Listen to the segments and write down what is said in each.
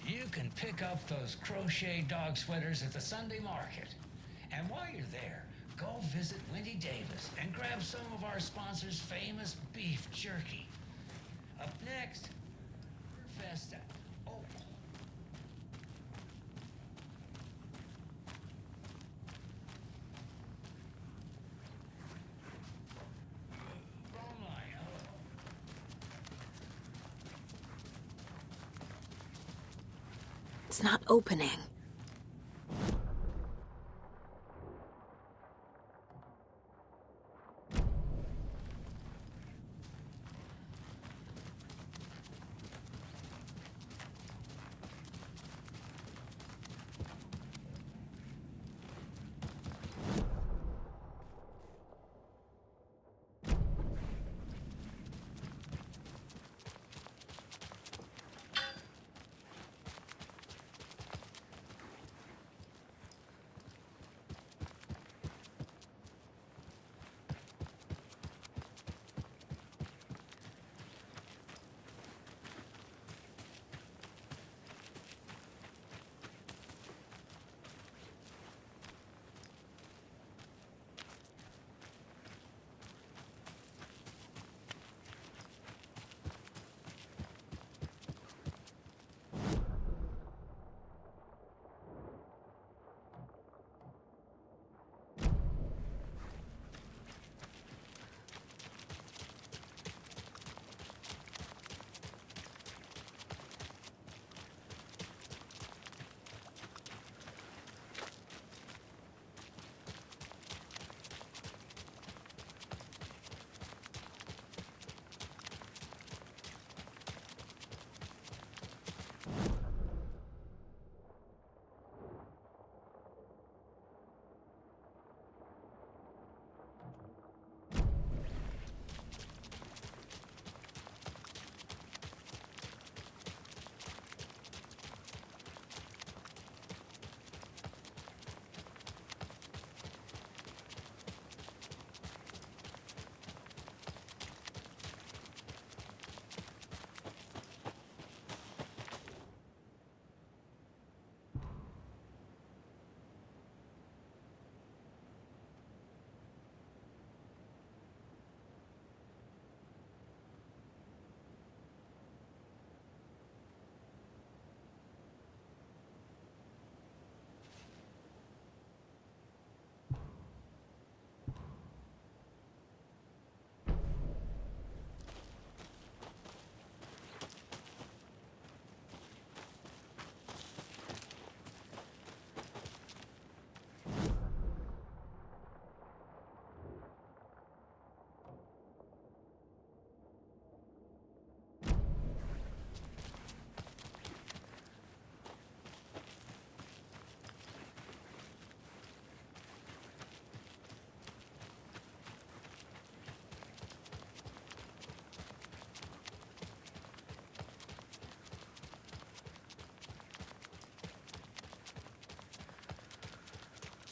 You can pick up those crochet dog sweaters at the Sunday market. And while you're there, go visit Wendy Davis and grab some of our sponsor's famous beef jerky. Up next, Festa. Oh, wrong line. It's not opening.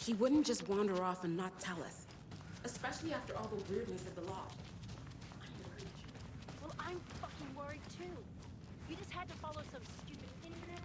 He wouldn't just wander off and not tell us. Especially after all the weirdness of the loft. Well, I'm fucking worried too. You just had to follow some stupid internet.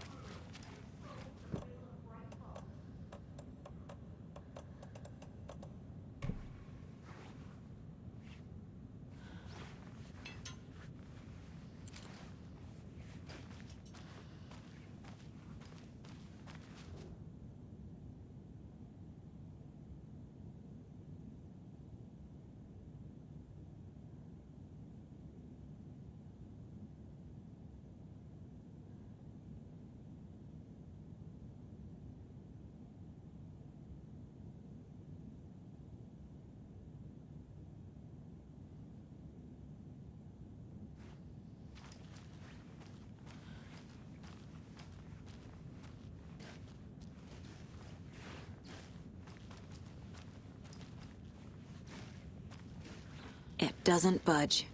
It doesn't budge.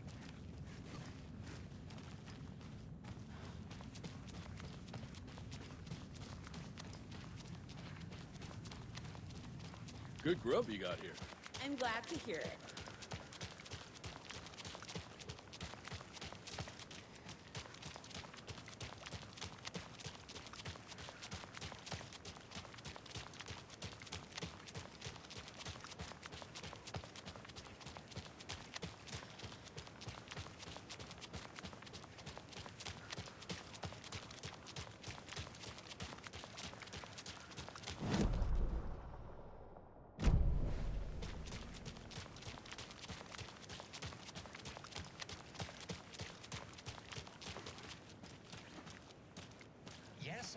Good grub you got here. I'm glad to hear it.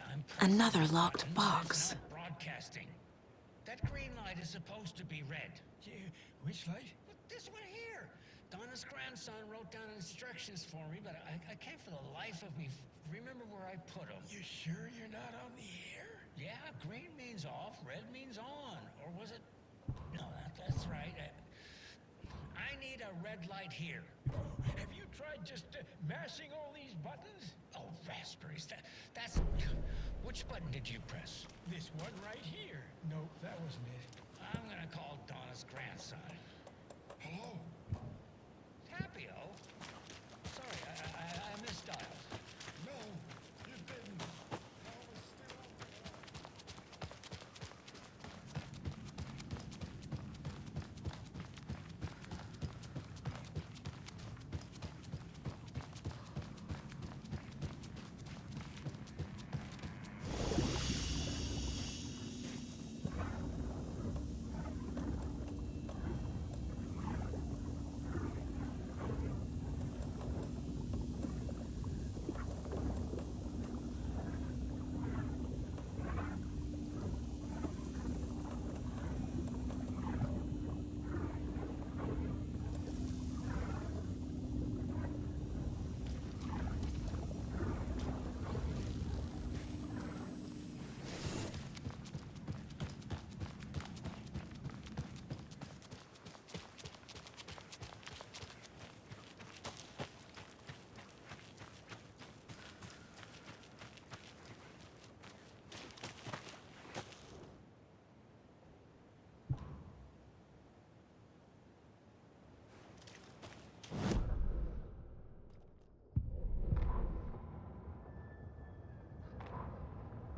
I'm pressing Another this locked button, but box. it's not broadcasting. That green light is supposed to be red. Yeah, which light? Look, this one here. Donna's grandson wrote down instructions for me, but I can't for the life of me remember where I put them. You sure you're not on the air? Yeah, green means off, red means on. Or was it? No, that's right. I need a red light here. Have you tried just mashing all these buttons? Oh, raspberries. That's... Which button did you press? This one right here. Nope, that wasn't it. I'm gonna call Donna's grandson. Hello? Tapio? Sorry, I misdialed. No, you've been... I was still...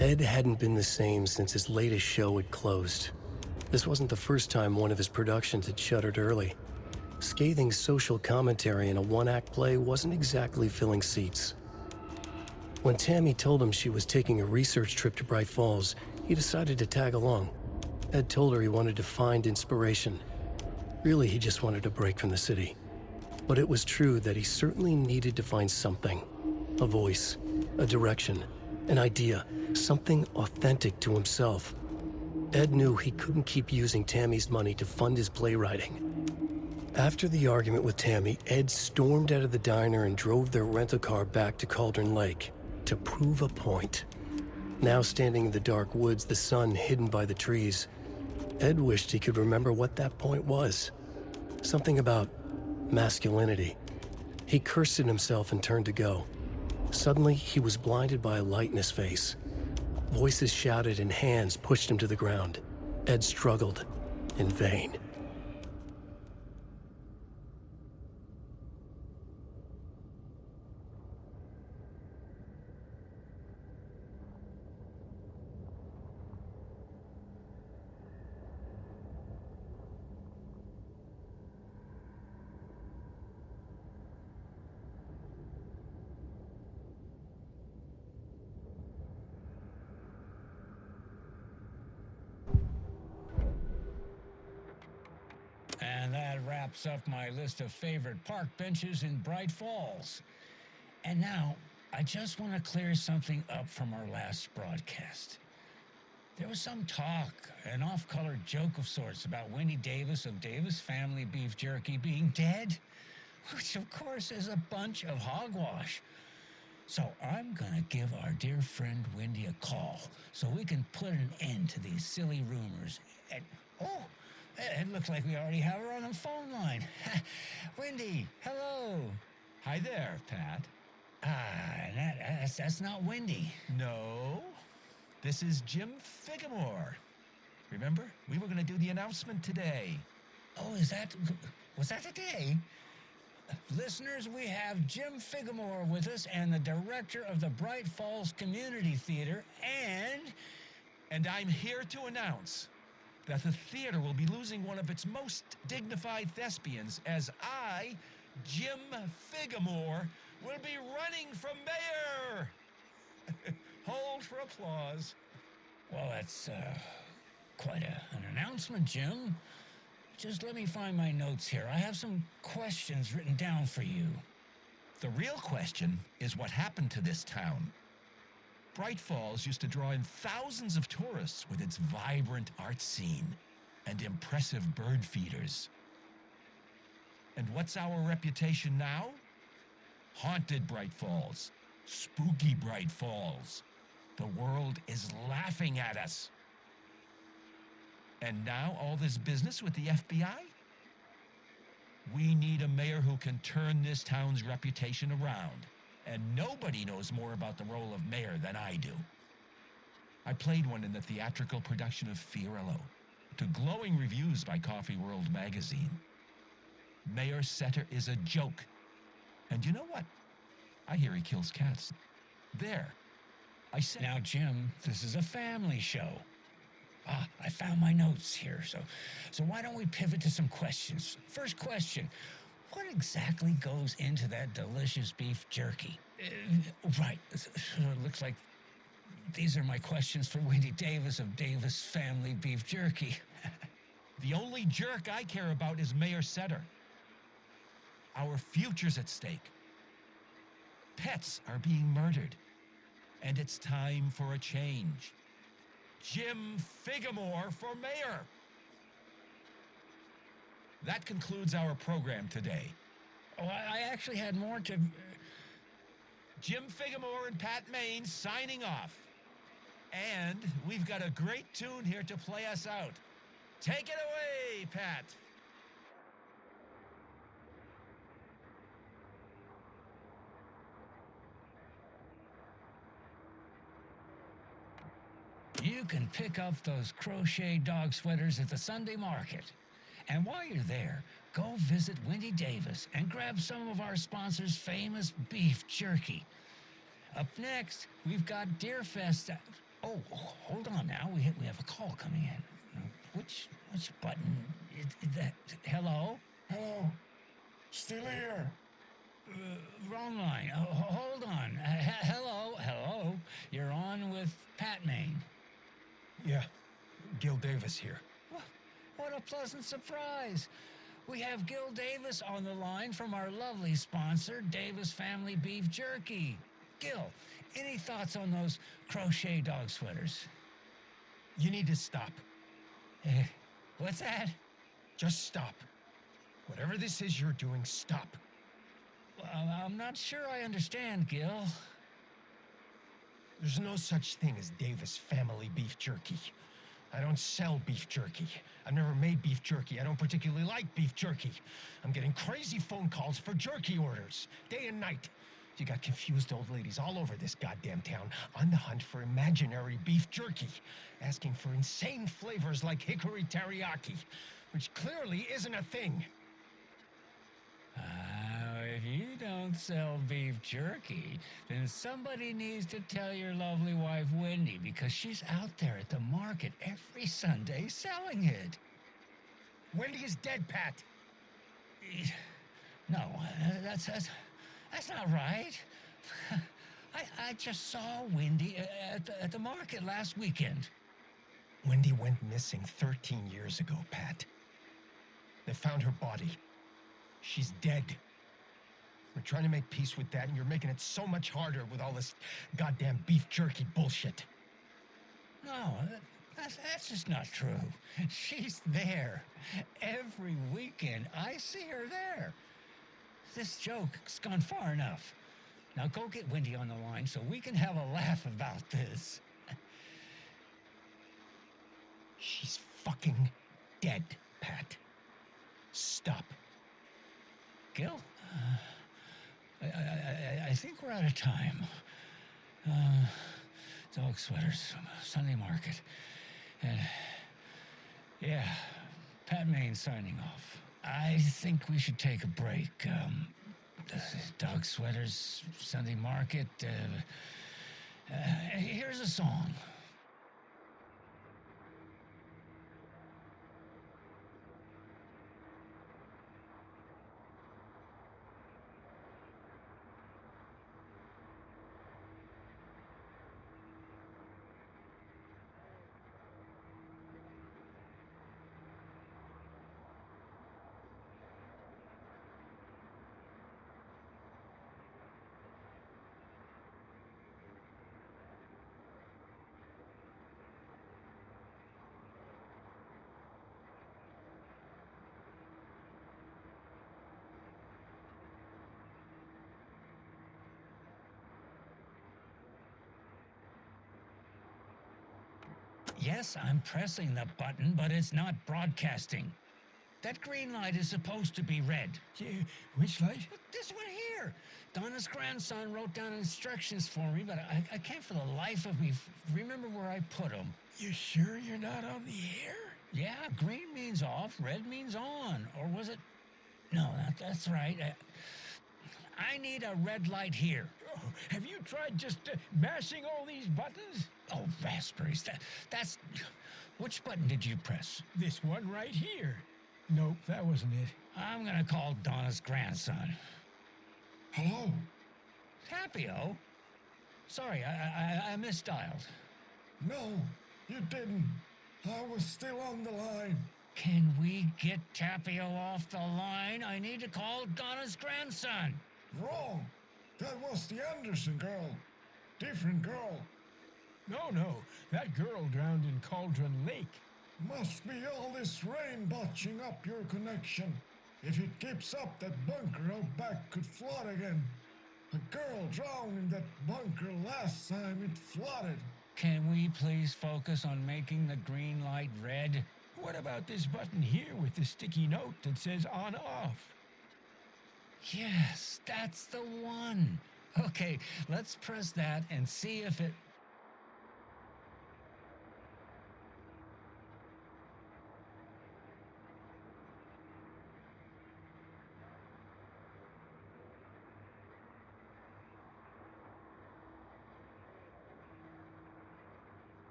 Ed hadn't been the same since his latest show had closed. This wasn't the first time one of his productions had shuttered early. Scathing social commentary in a one-act play wasn't exactly filling seats. When Tammy told him she was taking a research trip to Bright Falls, he decided to tag along. Ed told her he wanted to find inspiration. Really, he just wanted a break from the city. But it was true that he certainly needed to find something. A voice, a direction, an idea, something authentic to himself. Ed knew he couldn't keep using Tammy's money to fund his playwriting. After the argument with Tammy, Ed stormed out of the diner and drove their rental car back to Cauldron Lake to prove a point. Now standing in the dark woods, the sun hidden by the trees, Ed wished he could remember what that point was. Something about masculinity. He cursed at himself and turned to go. Suddenly, he was blinded by a light in his face. Voices shouted and hands pushed him to the ground. Ed struggled, in vain. And that wraps up my list of favorite park benches in Bright Falls. And now, I just want to clear something up from our last broadcast. There was some talk, an off-color joke of sorts about Wendy Davis of Davis Family Beef Jerky being dead, which of course is a bunch of hogwash. So I'm gonna give our dear friend Wendy a call so we can put an end to these silly rumors. And, oh, it looks like we already have her on the phone line. Wendy, hello. Hi there, Pat. That's not Wendy. No, this is Jim Figamore. Remember, we were going to do the announcement today. Oh, was that today? Listeners, we have Jim Figamore with us and the director of the Bright Falls Community Theater And I'm here to announce that the theater will be losing one of its most dignified thespians as I, Jim Figamore, will be running for mayor. Hold for applause. Well, that's quite an announcement, Jim. Just let me find my notes here. I have some questions written down for you. The real question is what happened to this town. Bright Falls used to draw in thousands of tourists with its vibrant art scene and impressive bird feeders. And what's our reputation now? Haunted Bright Falls. Spooky Bright Falls. The world is laughing at us. And now all this business with the FBI? We need a mayor who can turn this town's reputation around. And nobody knows more about the role of mayor than I do. I played one in the theatrical production of Fiorillo, to glowing reviews by Coffee World magazine. Mayor Setter is a joke. And you know what? I hear he kills cats. There. I said... Now, Jim, this is a family show. I found my notes here, so why don't we pivot to some questions? First question, what exactly goes into that delicious beef jerky? Right, looks like these are my questions for Wendy Davis of Davis Family Beef Jerky. The only jerk I care about is Mayor Setter. Our future's at stake. Pets are being murdered. And it's time for a change. Jim Figamore for mayor. That concludes our program today. Oh, I actually had more to... Jim Figamore and Pat Maine signing off. And we've got a great tune here to play us out. Take it away, Pat. You can pick up those crochet dog sweaters at the Sunday market. And while you're there, go visit Wendy Davis and grab some of our sponsors' famous beef jerky. Up next, we've got Deerfest. Oh, hold on now. We have a call coming in. Which button is that? Hello? Hello. Still here. Wrong line. Hold on. Hello. You're on with Pat Maine. Yeah, Gil Davis here. What a pleasant surprise. We have Gil Davis on the line from our lovely sponsor, Davis Family Beef Jerky. Gil, any thoughts on those crochet dog sweaters? You need to stop. What's that? Just stop. Whatever this is you're doing, stop. I'm not sure I understand, Gil. There's no such thing as Davis Family Beef Jerky. I don't sell beef jerky. I've never made beef jerky. I don't particularly like beef jerky. I'm getting crazy phone calls for jerky orders, day and night. You got confused old ladies all over this goddamn town on the hunt for imaginary beef jerky, asking for insane flavors like hickory teriyaki, which clearly isn't a thing. If you don't sell beef jerky, then somebody needs to tell your lovely wife, Wendy, because she's out there at the market every Sunday selling it. Wendy is dead, Pat. No, that's not right. I just saw Wendy at the market last weekend. Wendy went missing 13 years ago, Pat. They found her body. She's dead. We're trying to make peace with that, and you're making it so much harder with all this goddamn beef jerky bullshit. No, that's just not true. She's there. Every weekend, I see her there. This joke's gone far enough. Now go get Wendy on the line so we can have a laugh about this. She's fucking dead, Pat. Stop. Gil, I think we're out of time. Dog sweaters, Sunday market. And, yeah, Pat Maine signing off. I think we should take a break. Dog sweaters, Sunday market. Here's a song. Yes, I'm pressing the button, but it's not broadcasting. That green light is supposed to be red. Yeah, which light? But this one here. Donna's grandson wrote down instructions for me, but I can't for the life of me remember where I put them. You sure you're not on the air? Yeah, green means off, red means on. Or was it? No, that's right. I need a red light here. Oh, have you tried just mashing all these buttons? Oh, raspberries. That's... Which button did you press? This one right here. Nope, that wasn't it. I'm gonna call Donna's grandson. Hello? Tapio? Sorry, I misdialed. No, you didn't. I was still on the line. Can we get Tapio off the line? I need to call Donna's grandson. Wrong. That was the Anderson girl. Different girl. No, that girl drowned in Cauldron Lake. Must be all this rain botching up your connection. If it keeps up, that bunker out back could flood again. A girl drowned in that bunker last time it flooded. Can we please focus on making the green light red? What about this button here with the sticky note that says on off? Yes, that's the one. Okay, let's press that and see if it...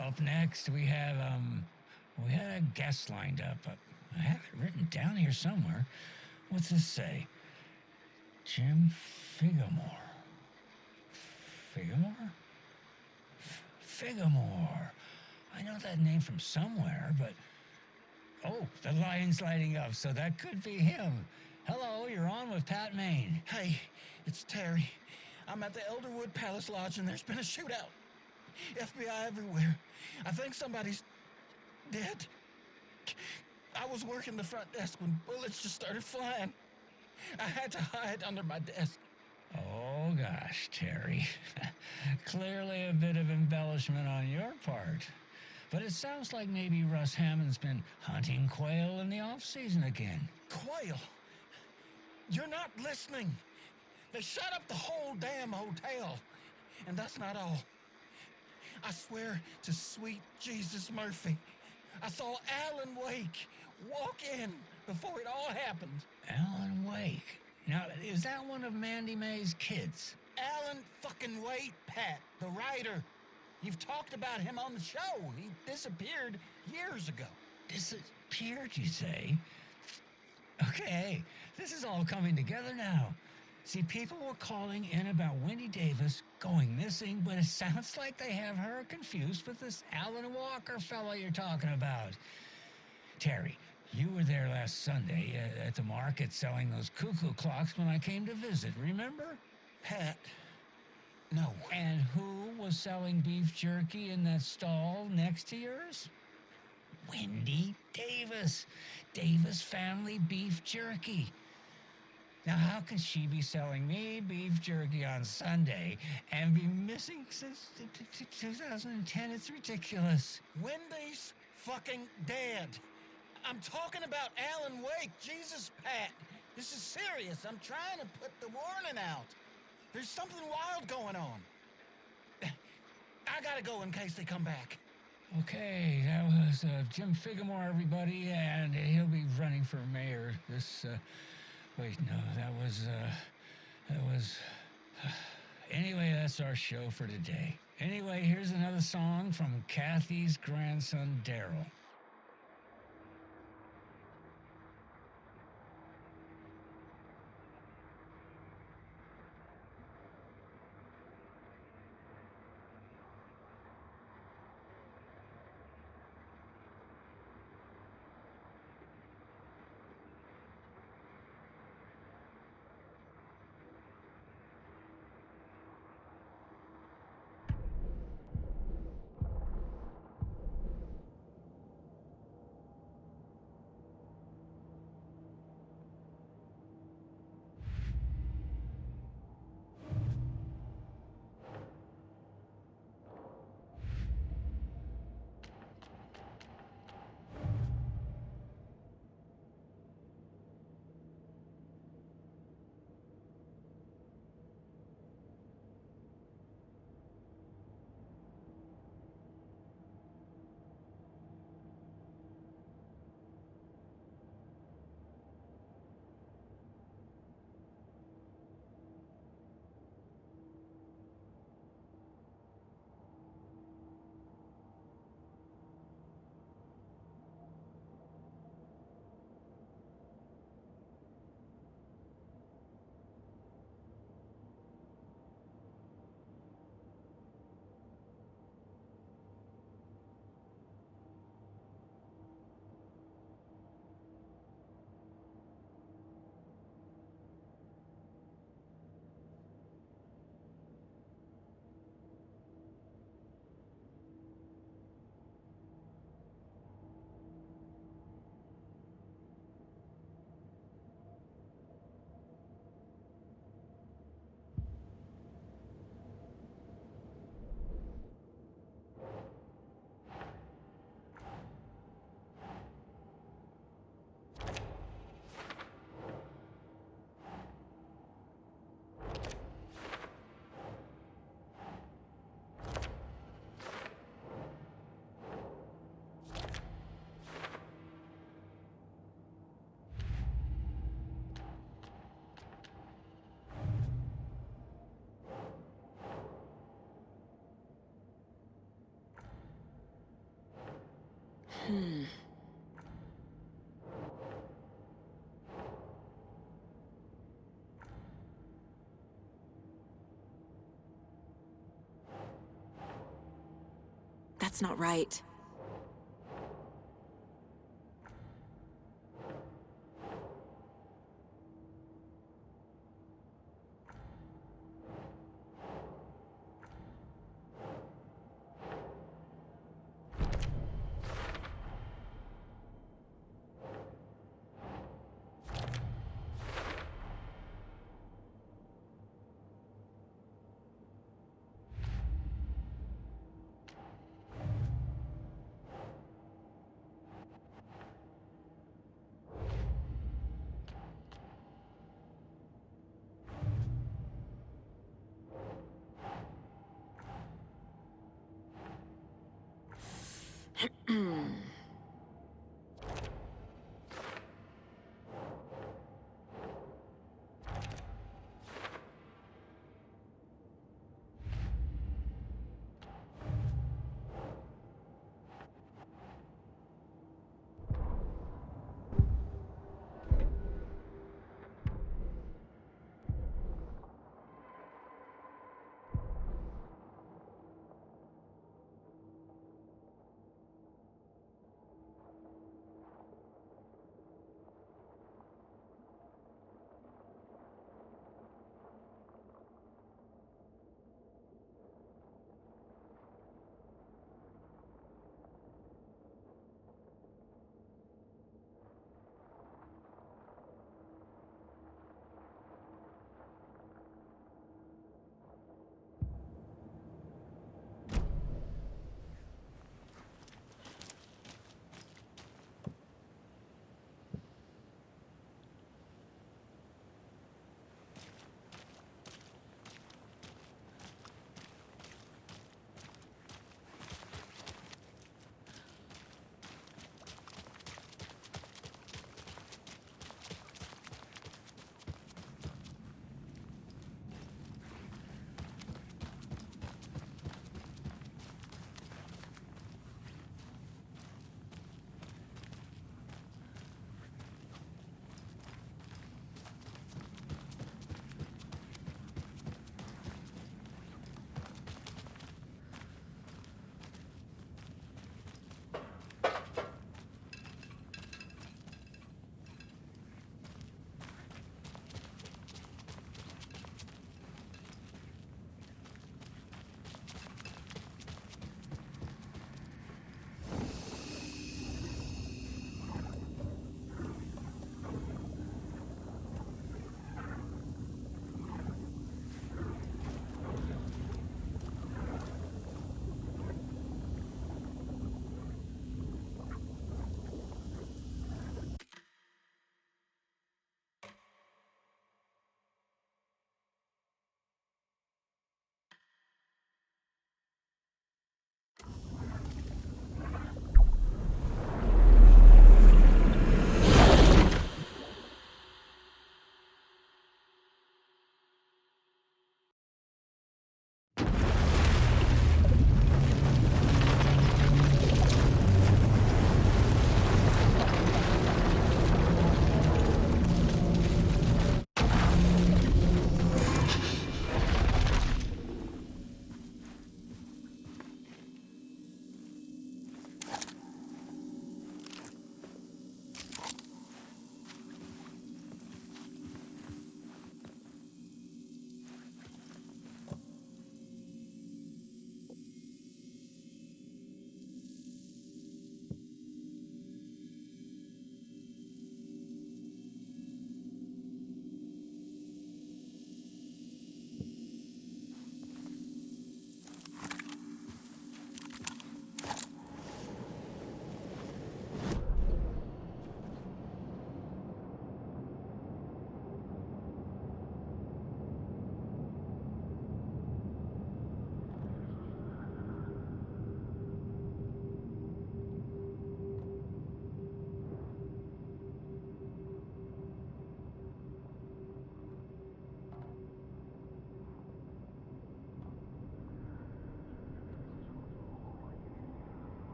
Up next, we had a guest lined up. I have it written down here somewhere. What's this say? Jim Figamore. Figamore? Figamore. I know that name from somewhere, but... Oh, the line's lighting up, so that could be him. Hello, you're on with Pat Maine. Hey, it's Terry. I'm at the Elderwood Palace Lodge and there's been a shootout. FBI everywhere. I think somebody's dead. I was working the front desk when bullets just started flying. I had to hide under my desk. Oh, gosh, Terry. Clearly a bit of embellishment on your part. But it sounds like maybe Russ Hammond's been hunting quail in the off-season again. Quail? You're not listening. They shut up the whole damn hotel. And that's not all. I swear to sweet Jesus Murphy, I saw Alan Wake walk in before it all happened. Alan Wake. Now, is that one of Mandy May's kids? Alan fucking Wake, Pat, the writer. You've talked about him on the show. He disappeared years ago. Disappeared, you say? Okay, this is all coming together now. See, people were calling in about Wendy Davis going missing, but it sounds like they have her confused with this Alan Walker fellow you're talking about. Terry, you were there last Sunday at the market selling those cuckoo clocks when I came to visit, remember? Pat, no. And who was selling beef jerky in that stall next to yours? Wendy Davis. Davis Family Beef Jerky. Now, how can she be selling me beef jerky on Sunday and be missing since 2010? It's ridiculous. Wendy's fucking dead. I'm talking about Alan Wake. Jesus, Pat. This is serious. I'm trying to put the warning out. There's something wild going on. I gotta go in case they come back. Okay, that was Jim Figamore, everybody, and he'll be running for mayor this... Wait, no, that was... Anyway, that's that's our show for today. Anyway, here's another song from Kathy's grandson, Daryl. That's not right.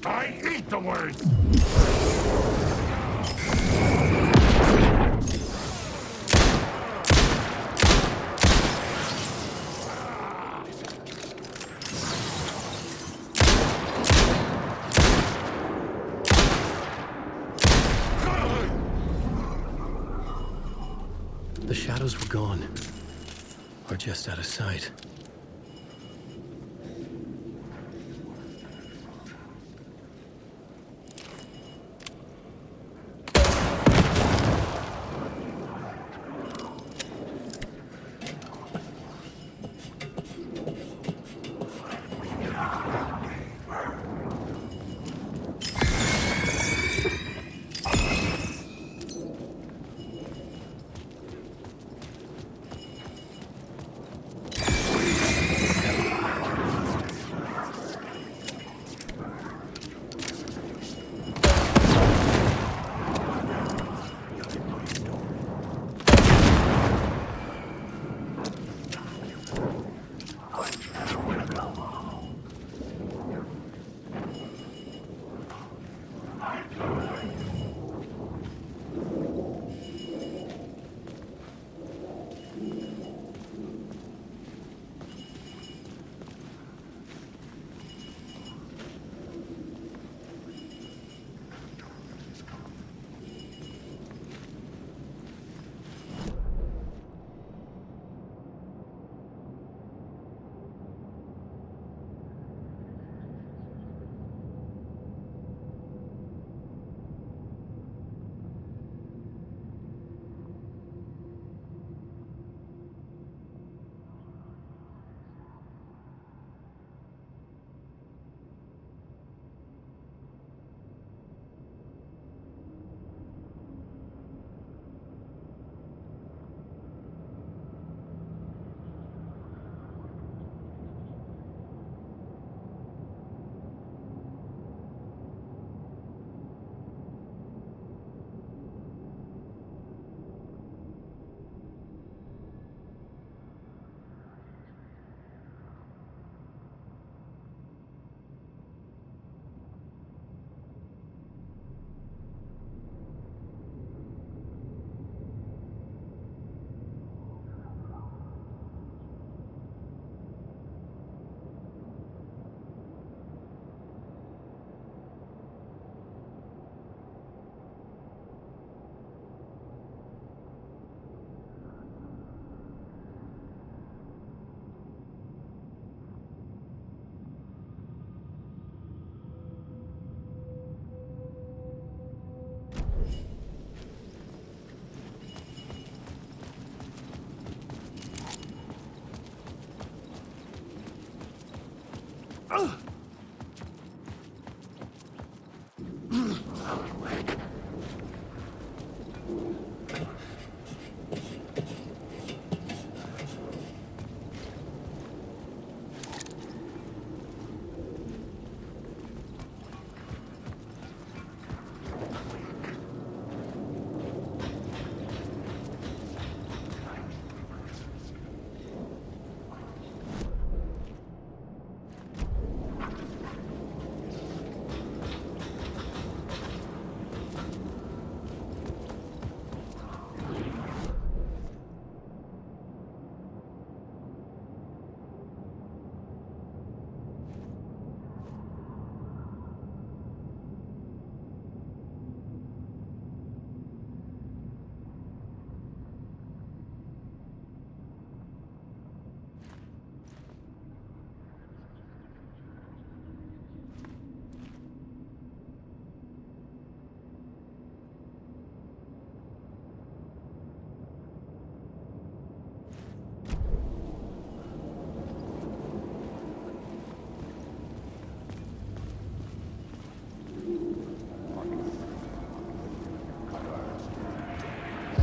I eat the words! The shadows were gone. Or just out of sight.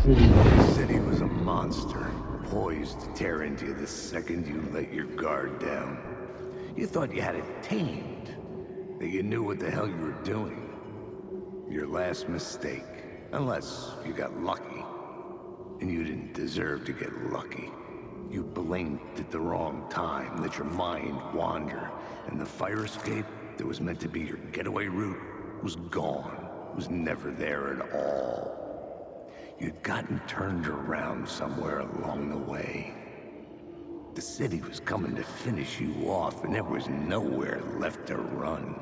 The city was a monster, poised to tear into you the second you let your guard down. You thought you had it tamed, that you knew what the hell you were doing. Your last mistake, unless you got lucky. And you didn't deserve to get lucky. You blinked at the wrong time, let your mind wander, and the fire escape that was meant to be your getaway route was gone. Was never there at all. You'd gotten turned around somewhere along the way. The city was coming to finish you off, and there was nowhere left to run.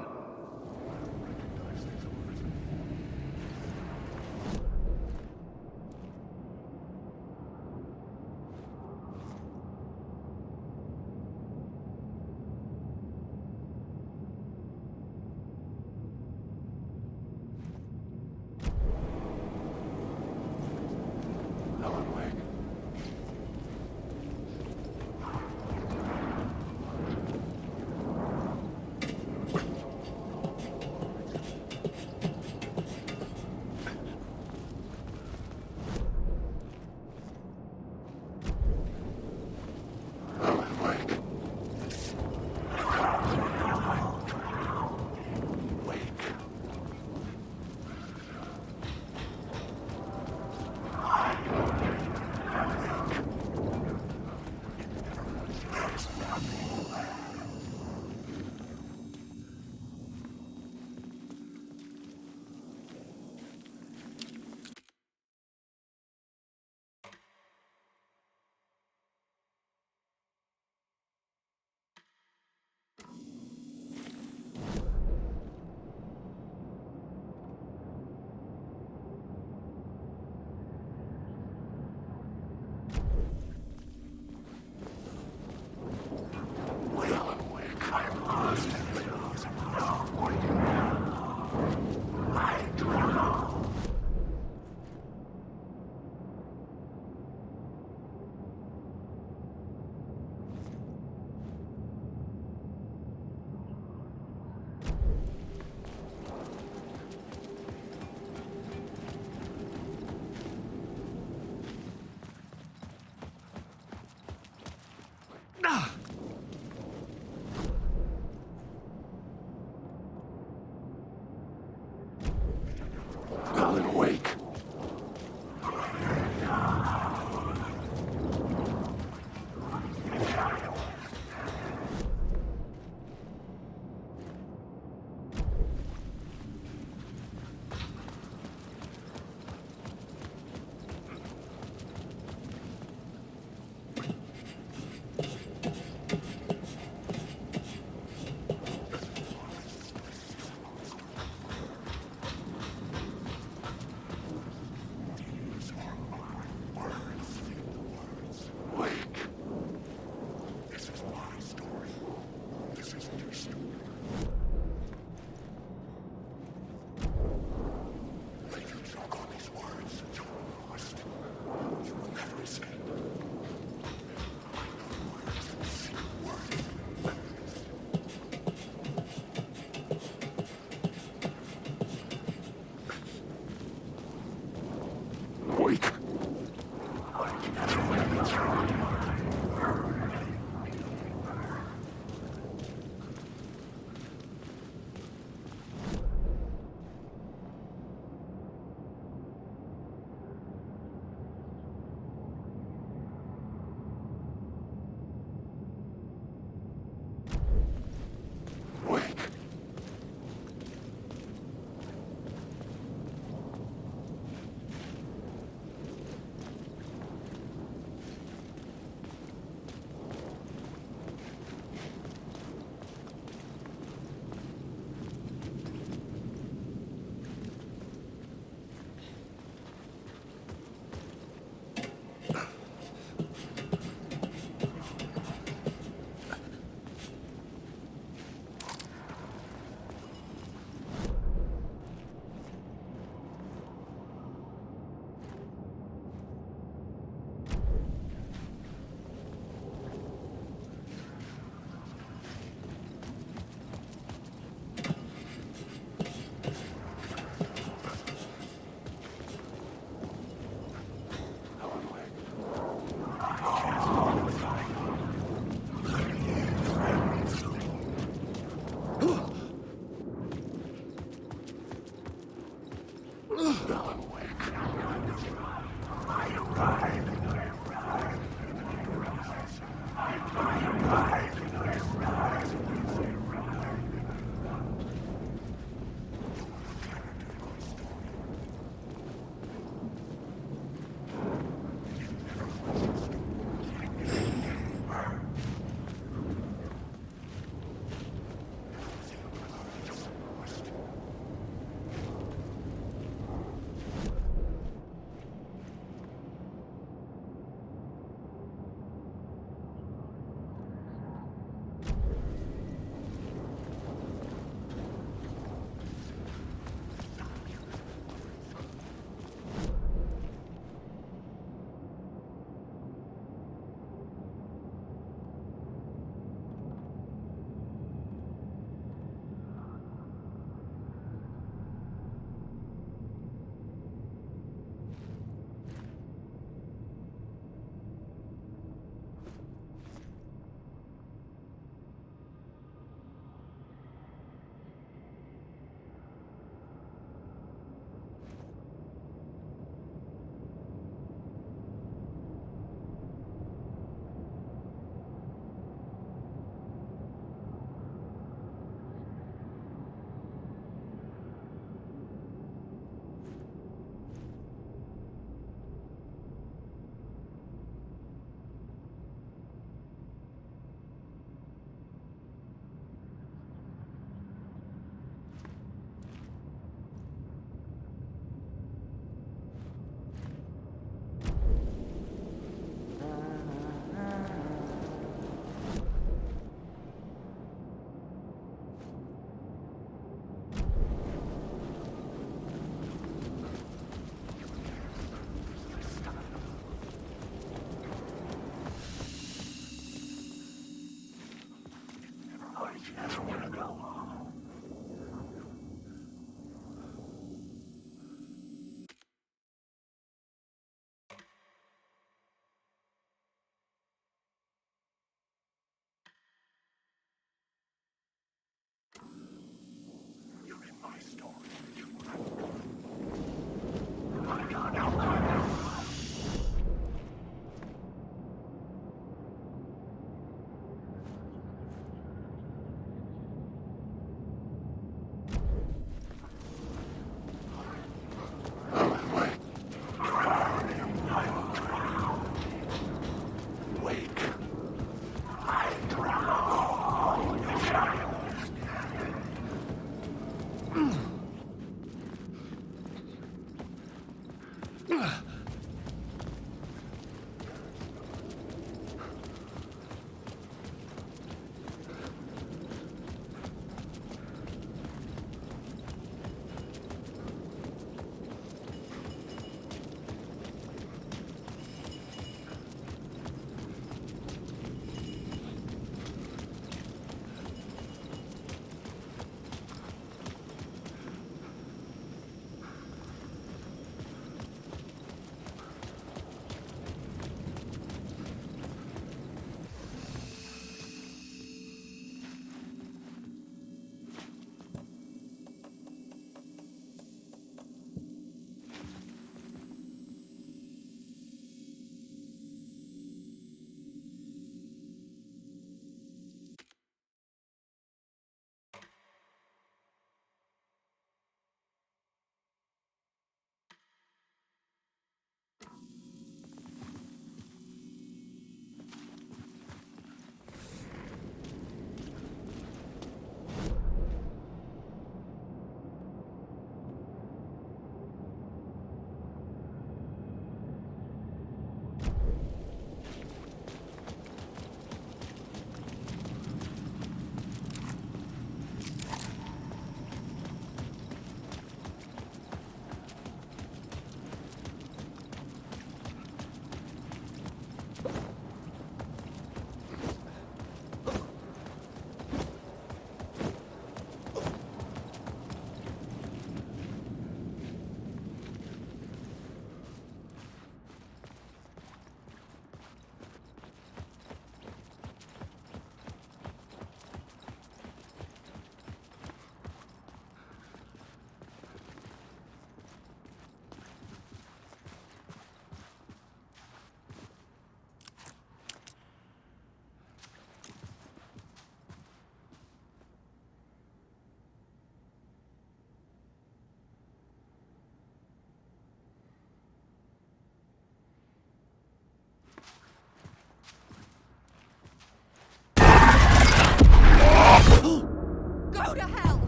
Go to hell!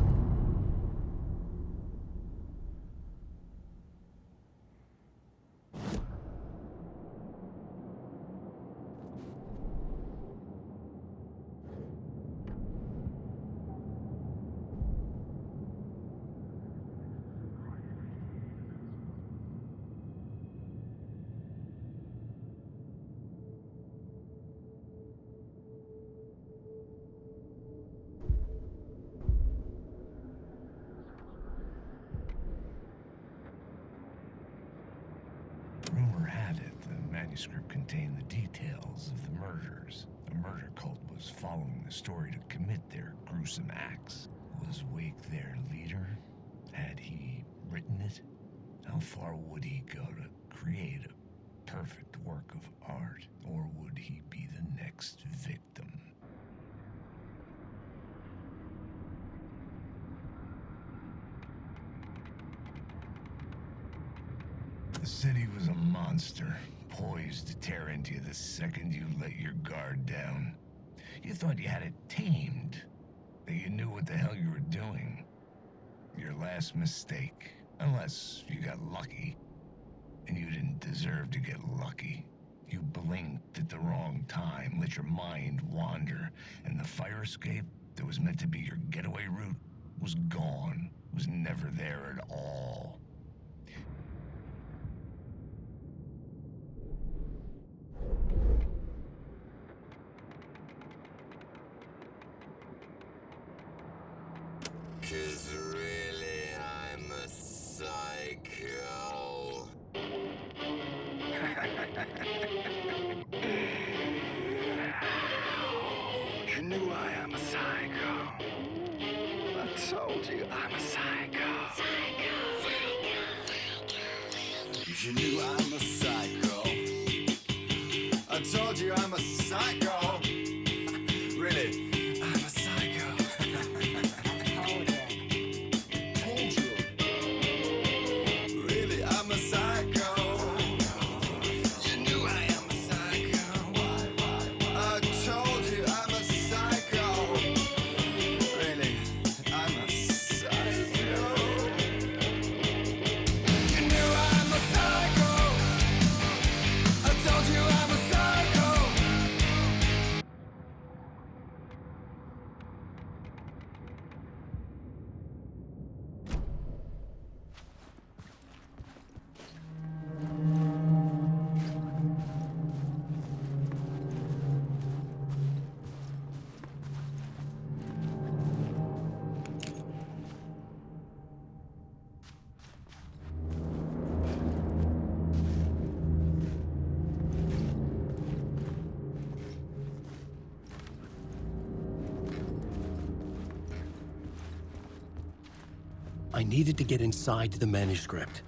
Rumor had it the manuscript contained the details of the murders. A murder cult was following the story to commit their gruesome acts. Was Wake their leader? Had he written it? How far would he go to create a perfect work of art? Or would he be the next victim? The city was a monster, poised to tear into you the second you let your guard down. You thought you had it tamed, that you knew what the hell you were doing. Your last mistake, unless you got lucky. And you didn't deserve to get lucky. You blinked at the wrong time, let your mind wander, and the fire escape that was meant to be your getaway route was gone, was never there at all. Cause really I'm a psycho. You knew I am a psycho. I told you I'm a psycho. You knew I'm a psycho. I told you I'm a psycho. Really, I'm a psycho. Told you. Really, I'm a psycho. You knew I am a psycho. I told you I'm a psycho. Really, I'm a psycho. You knew I'm a psycho. I told you I'm a psycho. I needed to get inside the manuscript.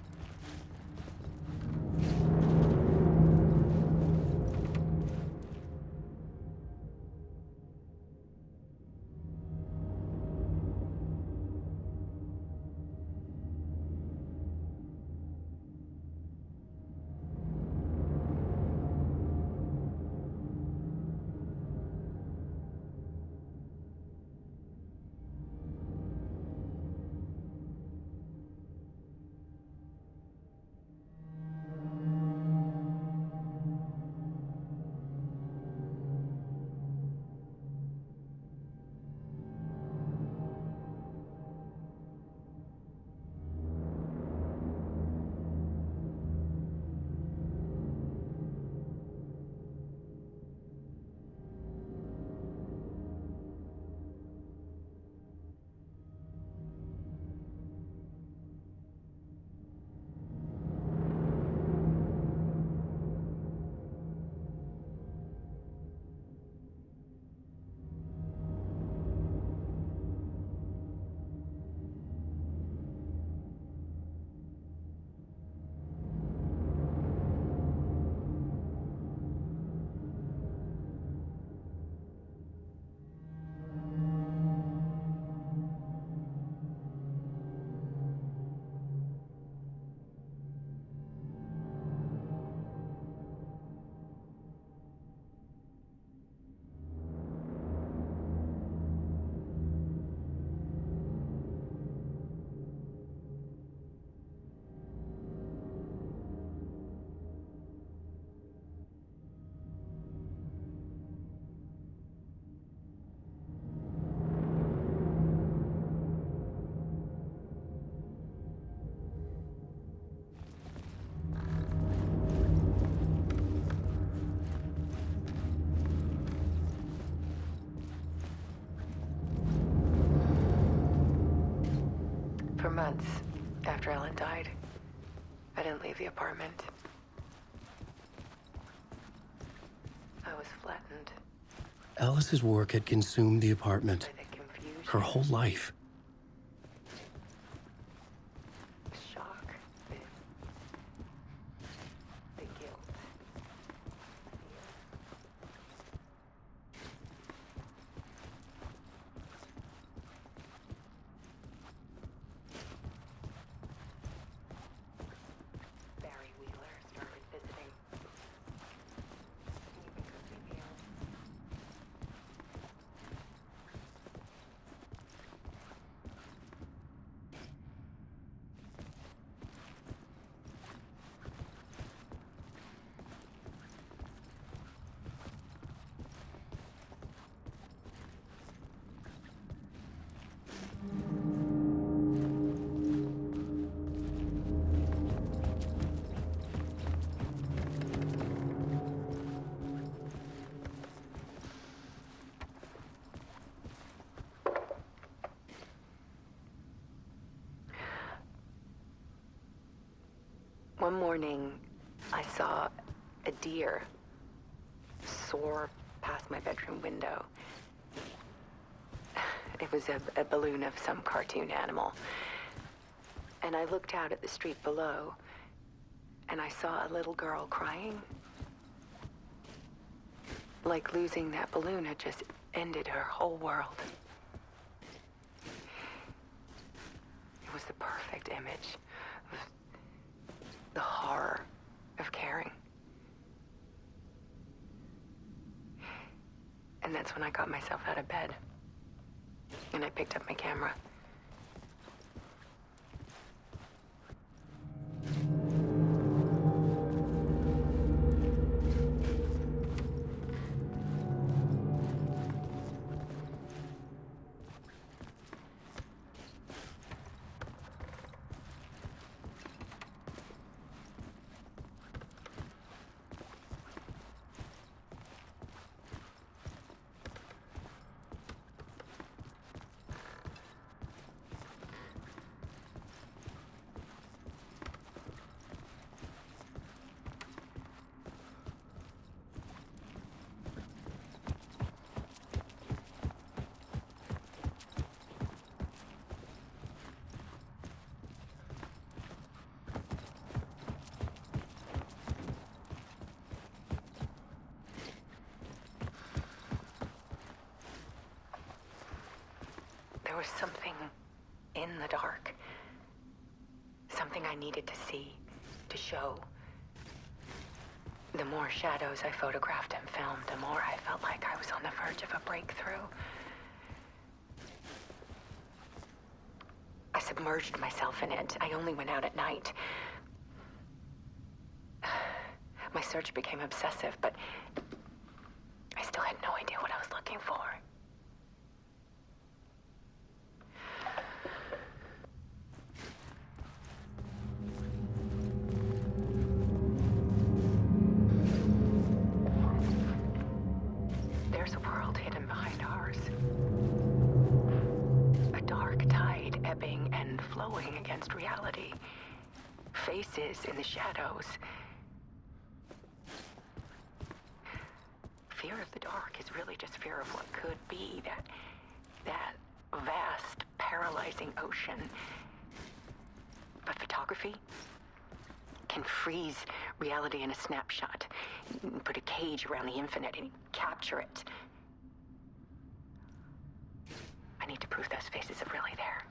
For months after Ellen died, I didn't leave the apartment. I was flattened Alice's work had consumed the apartment. by the confusion, Her whole life. the shock, the guilt. Barry Wheeler started visiting. He even cooked me meals. One morning, I saw a deer soar past my bedroom window. It was a balloon of some cartoon animal. And I looked out at the street below, and I saw a little girl crying. Like losing that balloon had just ended her whole world. It was the perfect image of the horror of caring. And that's when I got myself out of bed. And I picked up my camera. There was something in the dark. Something I needed to see, to show. The more shadows I photographed and filmed, the more I felt like I was on the verge of a breakthrough. I submerged myself in it. I only went out at night. My search became obsessive, but I still had no idea what I was looking for. There's a world hidden behind ours. A dark tide ebbing and flowing against reality. Faces in the shadows. Fear of the dark is really just fear of what could be, that vast, paralyzing ocean. But photography can freeze reality in a snapshot. You can put a cage around the infinite and capture it. I need to prove those faces are really there.